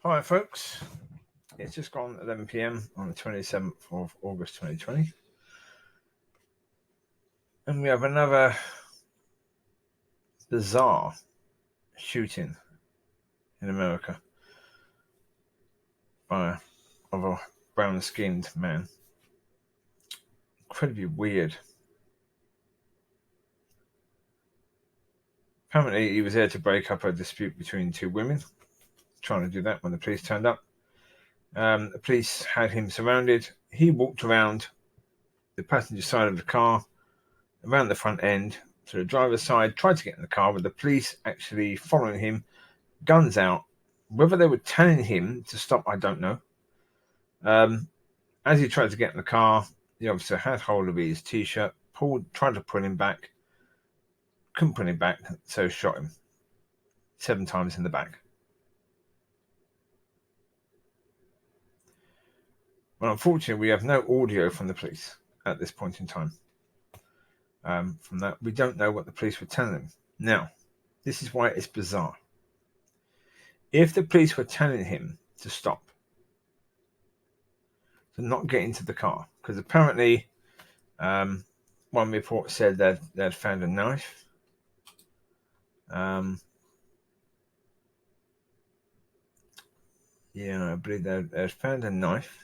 Hi folks, it's just gone 11 p.m. on the 27th of August 2020, and we have another bizarre shooting in America of a brown-skinned man. Incredibly weird. Apparently he was there to break up a dispute between two women, trying to do that when the police turned up. The police had him surrounded. He walked around the passenger side of the car, around the front end to the driver's side, tried to get in the car with the police actually following him, guns out. Whether they were telling him to stop, I don't know. As he tried to get in the car, the officer had hold of his t-shirt, tried to pull him back, couldn't pull him back, so shot him 7 times in the back. Well, unfortunately, we have no audio from the police at this point in time. From that, we don't know what the police were telling him. Now, this is why it's bizarre. If the police were telling him to stop, to not get into the car, because apparently one report said that they'd found a knife. I believe they'd found a knife.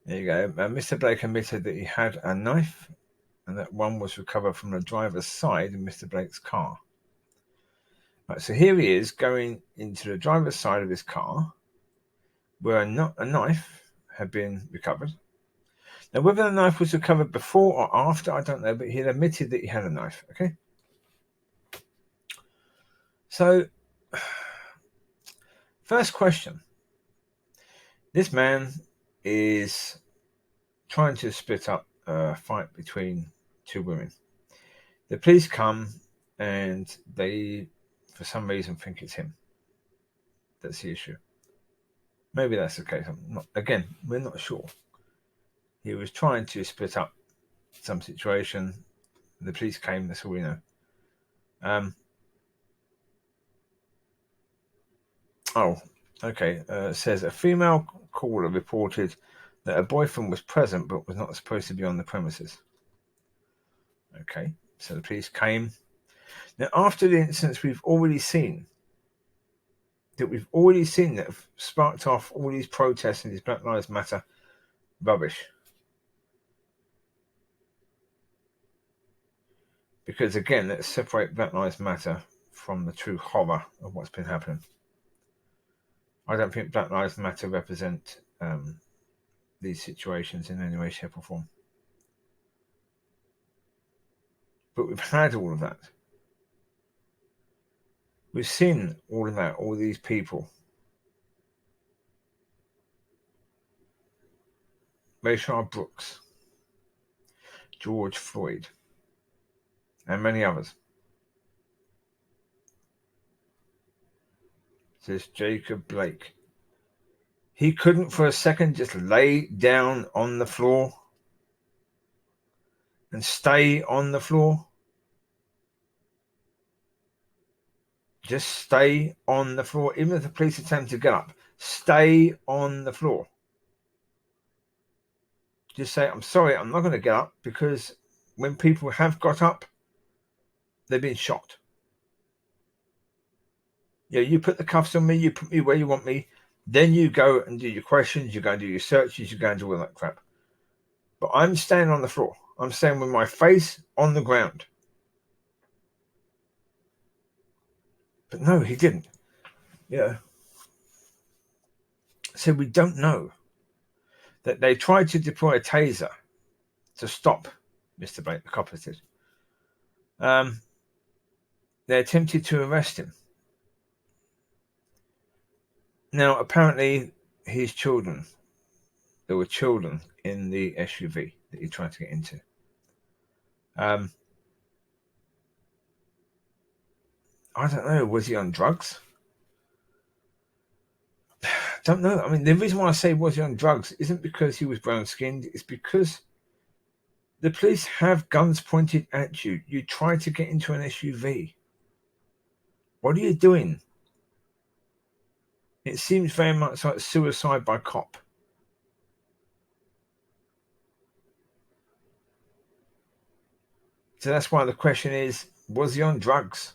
There you go. Mr. Blake admitted that he had a knife and that one was recovered from the driver's side in Mr. Blake's car. Right, so here he is going into the driver's side of his car where a knife had been recovered. Now, whether the knife was recovered before or after, I don't know, but he had admitted that he had a knife, okay? So, first question. This man is trying to split up a fight between two women. The police come and they, for some reason, think it's him. That's the issue. Maybe that's the case. We're not sure. He was trying to split up some situation. The police came, that's all we know. Says a female caller reported that her boyfriend was present but was not supposed to be on the premises. Okay, so the police came. Now, after the incidents we've already seen that have sparked off all these protests and these Black Lives Matter rubbish. Because again, let's separate Black Lives Matter from the true horror of what's been happening. I don't think Black Lives Matter represent these situations in any way, shape or form. But we've had all of that. We've seen all of that, all these people. Rayshard Brooks, George Floyd, and many others. Says Jacob Blake. He couldn't for a second just lay down on the floor and stay on the floor. Just stay on the floor. Even if the police attempt to get up, stay on the floor. Just say, I'm sorry, I'm not going to get up, because when people have got up, they've been shot. Yeah, you put the cuffs on me, you put me where you want me, then you go and do your questions, you go and do your searches, you go and do all that crap. But I'm staying on the floor. I'm staying with my face on the ground. But no, he didn't. Yeah. So we don't know that they tried to deploy a taser to stop Mr. Blake, the copper did. They attempted to arrest him. Now, apparently, his children, there were children in the SUV that he tried to get into. I don't know, was he on drugs? Don't know. I mean, the reason why I say was he on drugs isn't because he was brown-skinned. It's because the police have guns pointed at you. You try to get into an SUV. What are you doing? It seems very much like suicide by cop. So that's why the question is, was he on drugs?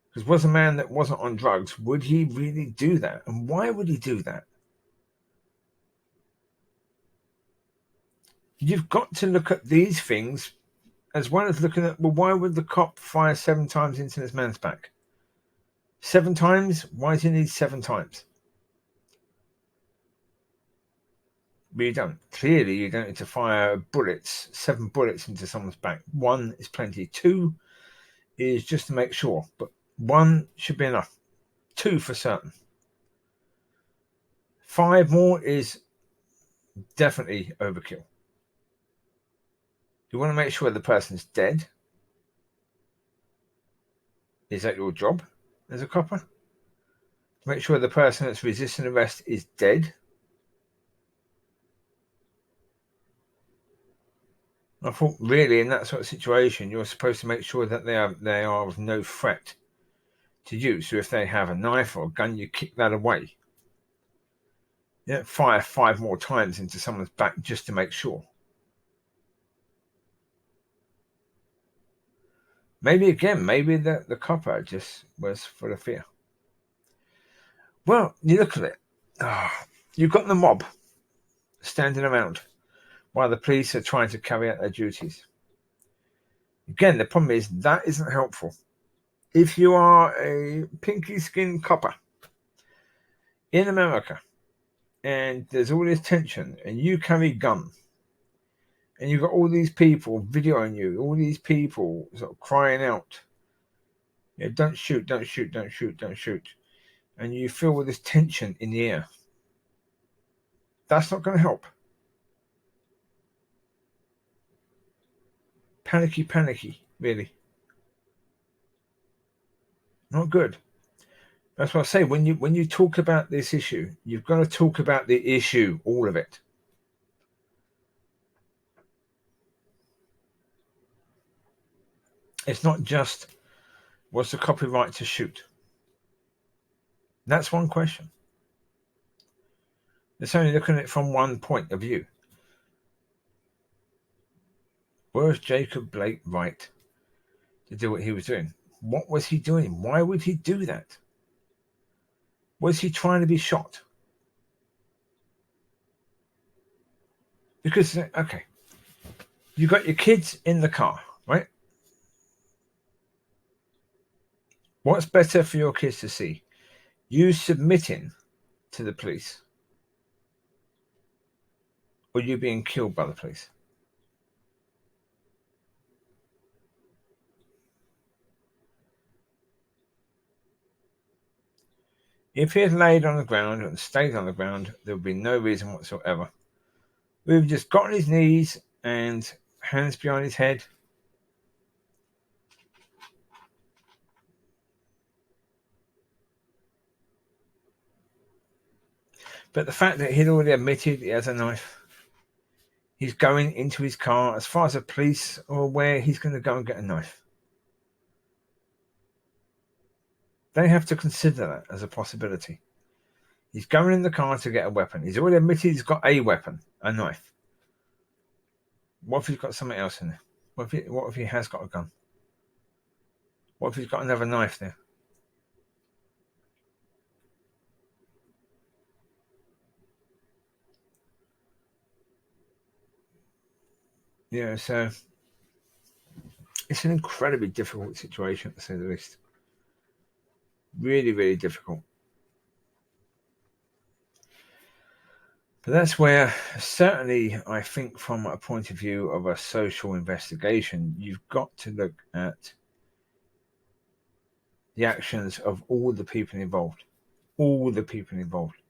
Because was a man that wasn't on drugs, would he really do that? And why would he do that? You've got to look at these things as well as looking at, well, why would the cop fire 7 times into this man's back? 7 times? Why does he need 7 times? But you don't. Clearly, you don't need to fire 7 bullets into someone's back. 1 is plenty. 2 is just to make sure. But 1 should be enough. 2 for certain. 5 more is definitely overkill. You want to make sure the person's dead. Is that your job as a copper? To make sure the person that's resisting arrest is dead. I thought really in that sort of situation you're supposed to make sure that they are of no threat to you. So if they have a knife or a gun, you kick that away. You don't fire 5 more times into someone's back just to make sure. Maybe the copper just was full of fear. Well, you look at it. You've got the mob standing around while the police are trying to carry out their duties. Again, the problem is that isn't helpful. If you are a pinky-skinned copper in America and there's all this tension and you carry a gun and you've got all these people videoing you, all these people sort of crying out, don't shoot, don't shoot, don't shoot, don't shoot. And you feel all this tension in the air. That's not going to help. Panicky, really. Not good. That's what I say. When you talk about this issue, you've got to talk about the issue, all of it. It's not just what's the copyright to shoot. That's one question. It's only looking at it from one point of view. Was Jacob Blake right to do what he was doing? What was he doing? Why would he do that? Was he trying to be shot? Because, okay, you got your kids in the car, right? What's better for your kids to see? You submitting to the police or you being killed by the police? If he had laid on the ground and stayed on the ground, there would be no reason whatsoever. We would have just got on his knees and hands behind his head. But the fact that he'd already admitted he has a knife, he's going into his car. As far as the police are aware, he's going to go and get a knife. They have to consider that as a possibility. He's going in the car to get a weapon. He's already admitted he's got a weapon, a knife. What if he's got something else in there? What if he has got a gun? What if he's got another knife there? Yeah, so it's an incredibly difficult situation, to say the least. Really, really difficult. But that's where, certainly, I think from a point of view of a social investigation, you've got to look at the actions of all the people involved. All the people involved.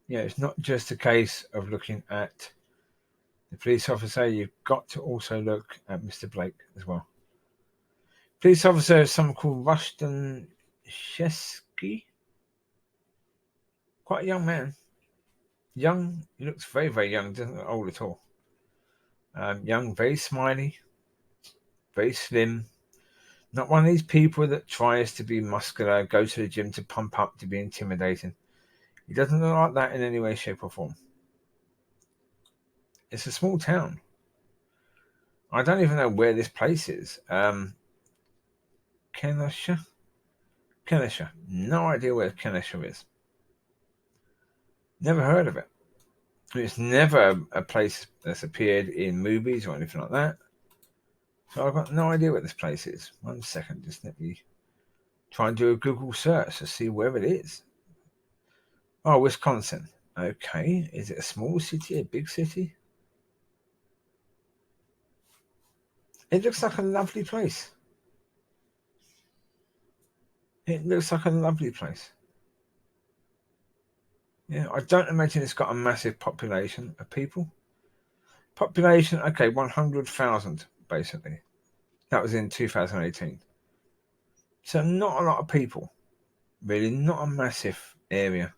Yeah, it's not just a case of looking at the police officer. You've got to also look at Mr. Blake as well. Police officer is someone called Rushton Shesky. Quite a young man. Young. He looks very, very young. Doesn't look old at all. Young, very smiley, very slim. Not one of these people that tries to be muscular, go to the gym to pump up, to be intimidating. He doesn't look like that in any way, shape, or form. It's a small town. I don't even know where this place is. Kenosha? No idea where Kenosha is. Never heard of it. It's never a place that's appeared in movies or anything like that. So I've got no idea where this place is. 1 second, just let me try and do a Google search to see where it is. Oh, Wisconsin. Okay. Is it a small city, a big city? It looks like a lovely place. It looks like a lovely place. Yeah, I don't imagine it's got a massive population of people. Population, okay, 100,000, basically. That was in 2018. So not a lot of people. Really, not a massive area.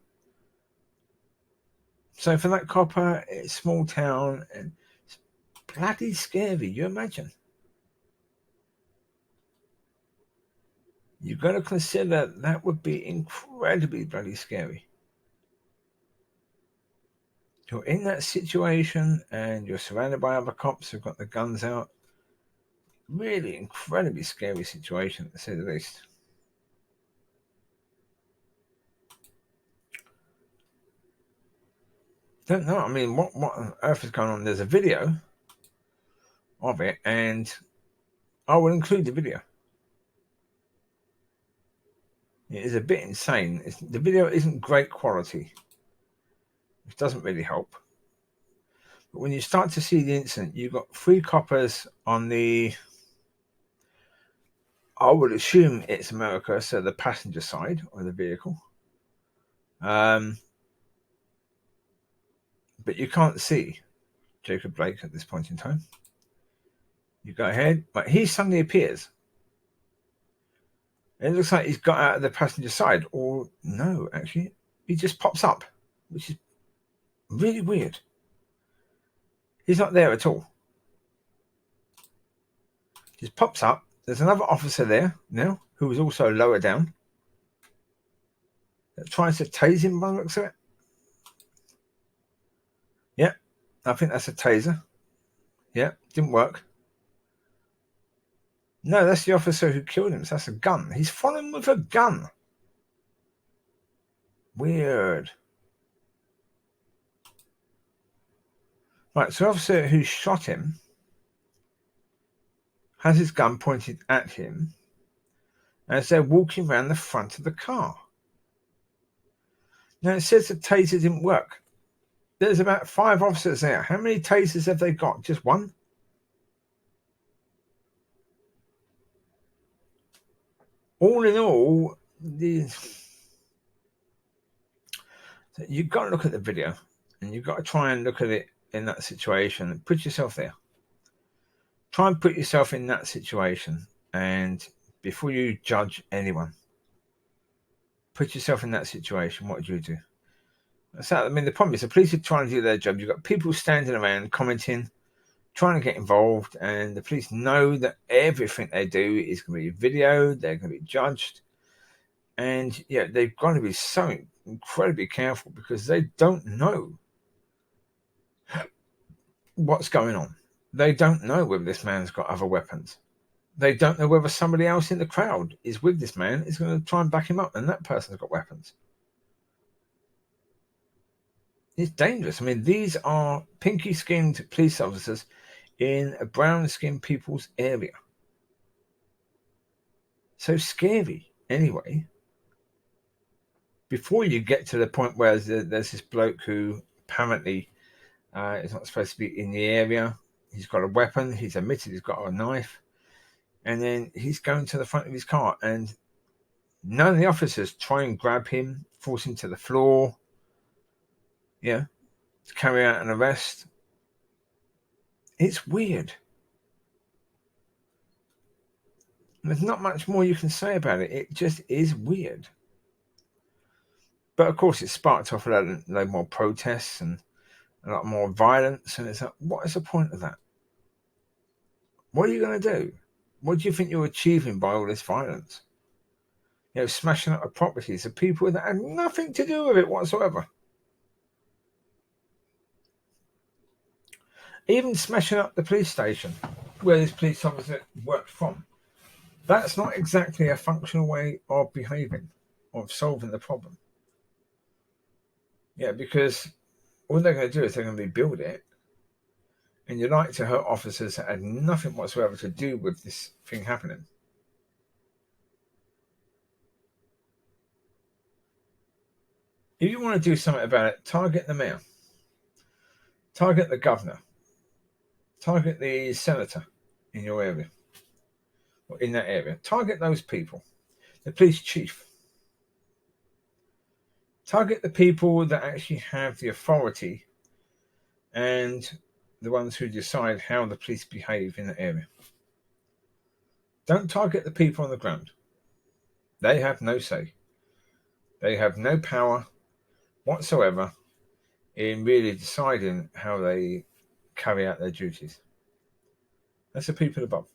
So for that copper, it's small town and it's bloody scary, you imagine. You've got to consider that would be incredibly bloody scary. You're in that situation and you're surrounded by other cops who've got the guns out. Really incredibly scary situation, to say the least. Don't know. I mean, what on earth is going on? There's a video of it, and I will include the video. It is a bit insane. The video isn't great quality, which doesn't really help. But when you start to see the incident, you've got 3 coppers on the, I would assume it's America, so the passenger side of the vehicle. But you can't see Jacob Blake at this point in time. You go ahead, but he suddenly appears. It looks like he's got out of the passenger side, or no, actually, he just pops up, which is really weird. He's not there at all. Just pops up. There's another officer there now, who was also lower down, that tries to tase him by the looks of it. Yeah, I think that's a taser. Yeah, didn't work. No, that's the officer who killed him. So that's a gun. He's following with a gun. Weird. Right, so the officer who shot him has his gun pointed at him as they're walking around the front of the car. Now, it says the taser didn't work. There's about 5 officers there. How many tasers have they got? Just one? All in all, you've got to look at the video and you've got to try and look at it in that situation and put yourself there. Try and put yourself in that situation, and before you judge anyone, put yourself in that situation. What would you do? So, I mean, the problem is the police are trying to do their job. You've got people standing around commenting, trying to get involved, and the police know that everything they do is going to be videoed, they're going to be judged, and yeah, they've got to be so incredibly careful because they don't know what's going on. They don't know whether this man's got other weapons. They don't know whether somebody else in the crowd is with this man, is going to try and back him up, and that person's got weapons. It's dangerous. I mean, these are pinky-skinned police officers in a brown-skinned people's area. So scary, anyway. Before you get to the point where there's this bloke who apparently is not supposed to be in the area. He's got a weapon. He's admitted he's got a knife. And then he's going to the front of his car, and none of the officers try and grab him, force him to the floor, to carry out an arrest. It's weird. There's not much more you can say about it. It just is weird. But of course, it sparked off a lot more protests and a lot more violence. And it's like, what is the point of that? What are you going to do? what do you think you're achieving by all this violence? Smashing up the properties of people that had nothing to do with it whatsoever. Even smashing up the police station where this police officer worked from. That's not exactly a functional way of behaving, of solving the problem. Because all they're going to do is they're going to rebuild it, and you'd like to hurt officers that had nothing whatsoever to do with this thing happening. If you want to do something about it, target the mayor, target the governor, target the senator in your area, or in that area. Target those people, the police chief. Target the people that actually have the authority and the ones who decide how the police behave in the area. Don't target the people on the ground. They have no say. They have no power whatsoever in really deciding how they carry out their duties. That's the people above.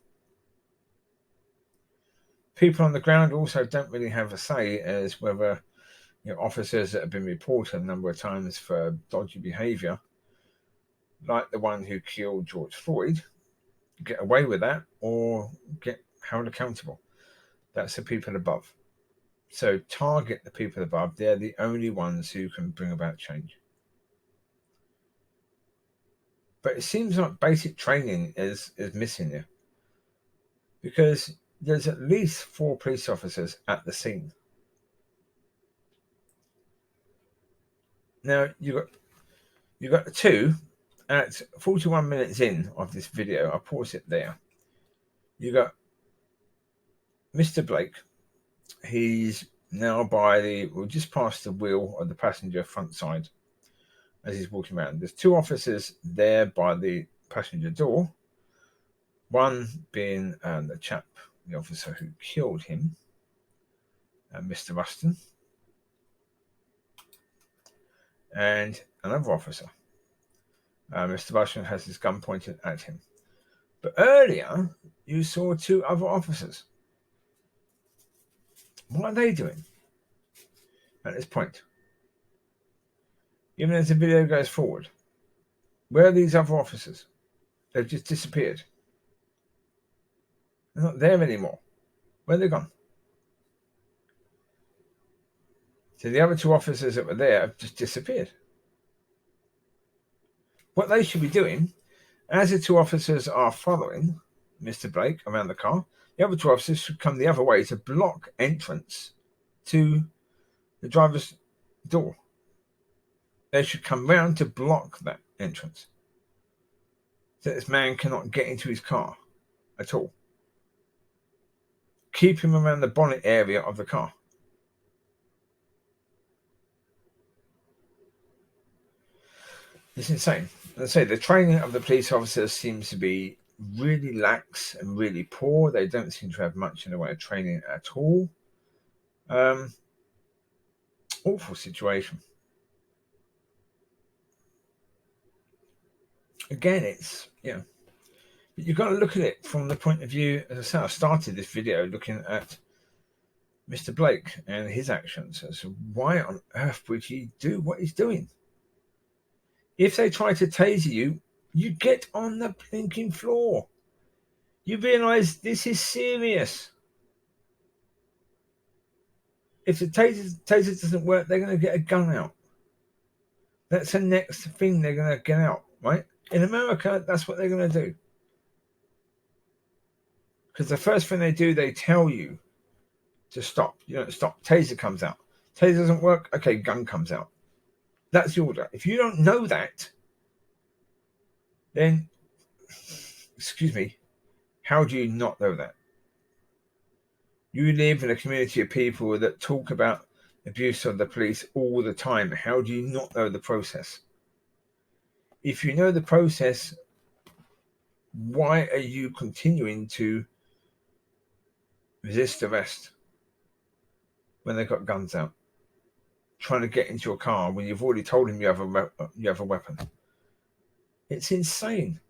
People on the ground also don't really have a say as whether officers that have been reported a number of times for dodgy behaviour, like the one who killed George Floyd, get away with that or get held accountable. That's the people above. So target the people above. They're the only ones who can bring about change. But it seems like basic training is missing here, because there's at least 4 police officers at the scene. Now you got 2 at 41 minutes in of this video. I'll pause it there. You got Mr. Blake. He's now just past the wheel of the passenger front side as he's walking around. There's 2 officers there by the passenger door. One being the officer who killed him, Mr. Ruston, and another officer. Mr. Ruston has his gun pointed at him. But earlier, you saw 2 other officers. What are they doing at this point? Even as the video goes forward, where are these other officers? They've just disappeared. They're not there anymore. Where are they gone? So the other 2 officers that were there have just disappeared. What they should be doing, as the 2 officers are following Mr. Blake around the car, the other 2 officers should come the other way to block entrance to the driver's door. They should come round to block that entrance, so this man cannot get into his car at all. Keep him around the bonnet area of the car. It's insane. As I say, the training of the police officers seems to be really lax and really poor. They don't seem to have much in the way of training at all. Awful situation. Again, it's, you've got to look at it from the point of view, as I said, I started this video looking at Mr. Blake and his actions. So why on earth would he do what he's doing? If they try to taser you, you get on the blinking floor. You realise this is serious. If the taser doesn't work, they're going to get a gun out. That's the next thing they're going to get out, right? In America, that's what they're going to do. Because the first thing they do, they tell you to stop. You don't stop. Taser comes out. Taser doesn't work. Okay, gun comes out. That's the order. If you don't know that, then, excuse me, how do you not know that? You live in a community of people that talk about abuse of the police all the time. How do you not know the process? If you know the process, why are you continuing to resist arrest when they've got guns out, trying to get into your car when you've already told them you have a weapon? It's insane.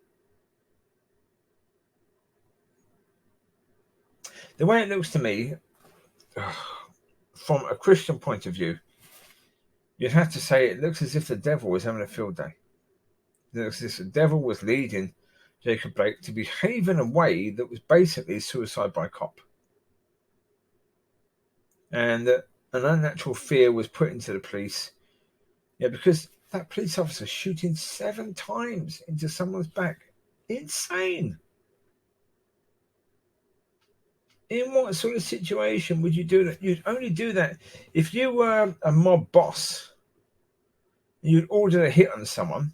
The way it looks to me, from a Christian point of view, you'd have to say it looks as if the devil was having a field day. It looks as if the devil was leading Jacob Blake to behave in a way that was basically suicide by cop. And that an unnatural fear was put into the police. Yeah, because that police officer shooting 7 times into someone's back. Insane. In what sort of situation would you do that? You'd only do that if you were a mob boss. You'd order a hit on someone.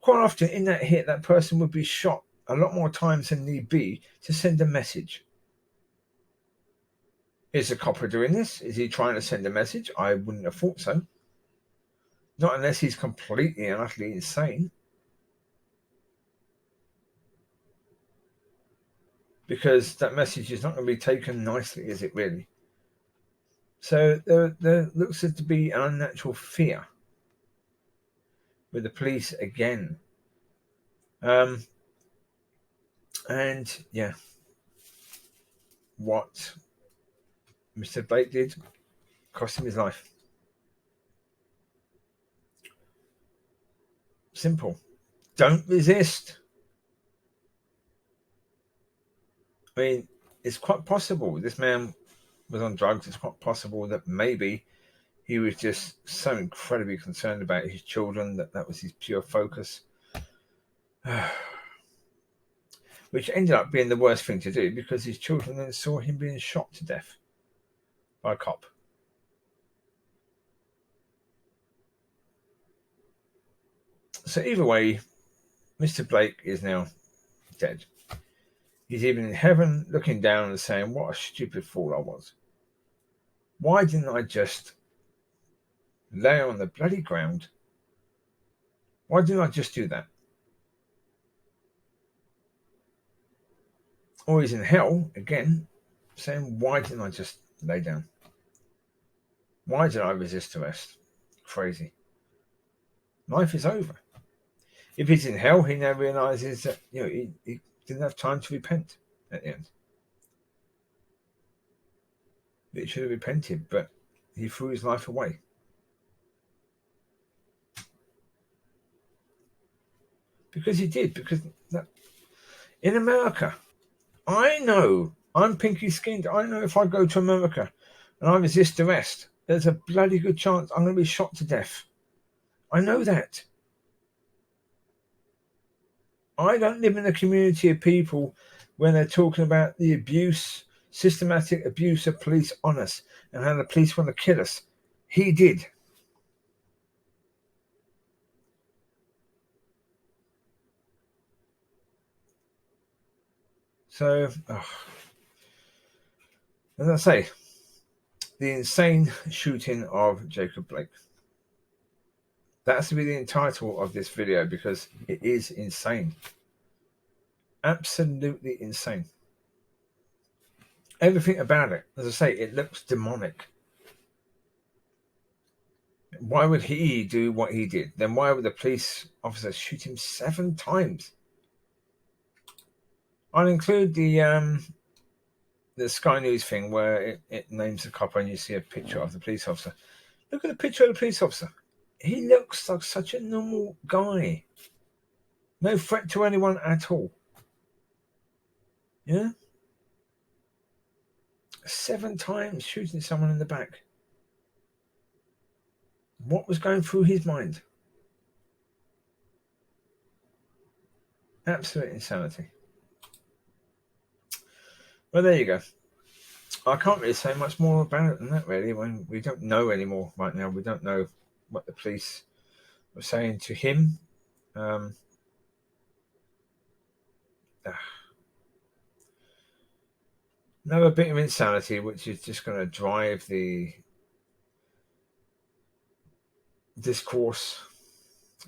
Quite often in that hit, that person would be shot a lot more times than need be to send a message. Is the copper doing this? Is he trying to send a message? I wouldn't have thought so. Not unless he's completely and utterly insane. Because that message is not going to be taken nicely, is it really? So there looks to be an unnatural fear with the police again. And yeah, what Mr. Blake did cost him his life. Simple. Don't resist. I mean, it's quite possible this man was on drugs. It's quite possible that maybe he was just so incredibly concerned about his children that was his pure focus. Which ended up being the worst thing to do because his children then saw him being shot to death by a cop. So either way, Mr. Blake is now dead. He's even in heaven looking down and saying, what a stupid fool I was. Why didn't I just lay on the bloody ground? Why didn't I just do that? Or he's in hell again saying, why didn't I just lay down? Why did I resist arrest? Crazy. Life is over. If he's in hell, he now realizes that he didn't have time to repent at the end. He should have repented, but he threw his life away. Because he did. Because in America, I know I'm pinky skinned. I know if I go to America and I resist arrest, there's a bloody good chance I'm going to be shot to death. I know that. I don't live in a community of people when they're talking about the abuse, systematic abuse of police on us and how the police want to kill us. He did. So, as I say, the insane shooting of Jacob Blake. That's to be the title of this video because it is insane. Absolutely insane. Everything about it, as I say, it looks demonic. Why would he do what he did? Then why would the police officer shoot him 7 times? I'll include the Sky News thing where it names the copper and you see a picture of the police officer. Look at the picture of the police officer. He looks like such a normal guy. No threat to anyone at all. Yeah? 7 times shooting someone in the back. What was going through his mind? Absolute insanity. Well, there you go. I can't really say much more about it than that, really, when we don't know anymore right now. We don't know what the police were saying to him. Another bit of insanity, which is just going to drive the discourse,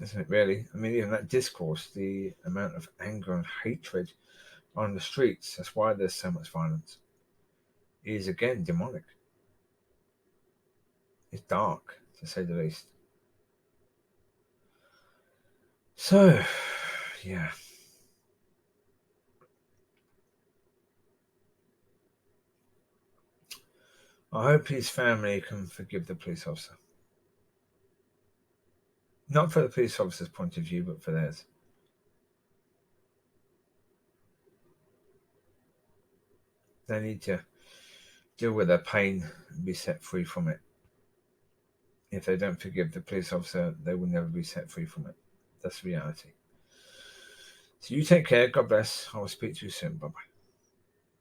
isn't it, really? I mean, even that discourse, the amount of anger and hatred on the streets, that's why there's so much violence, is again demonic. It's dark, to say the least. So, yeah. I hope his family can forgive the police officer. Not for the police officer's point of view, but for theirs. They need to deal with their pain and be set free from it. If they don't forgive the police officer, they will never be set free from it. That's reality. So you take care. God bless. I will speak to you soon. Bye-bye.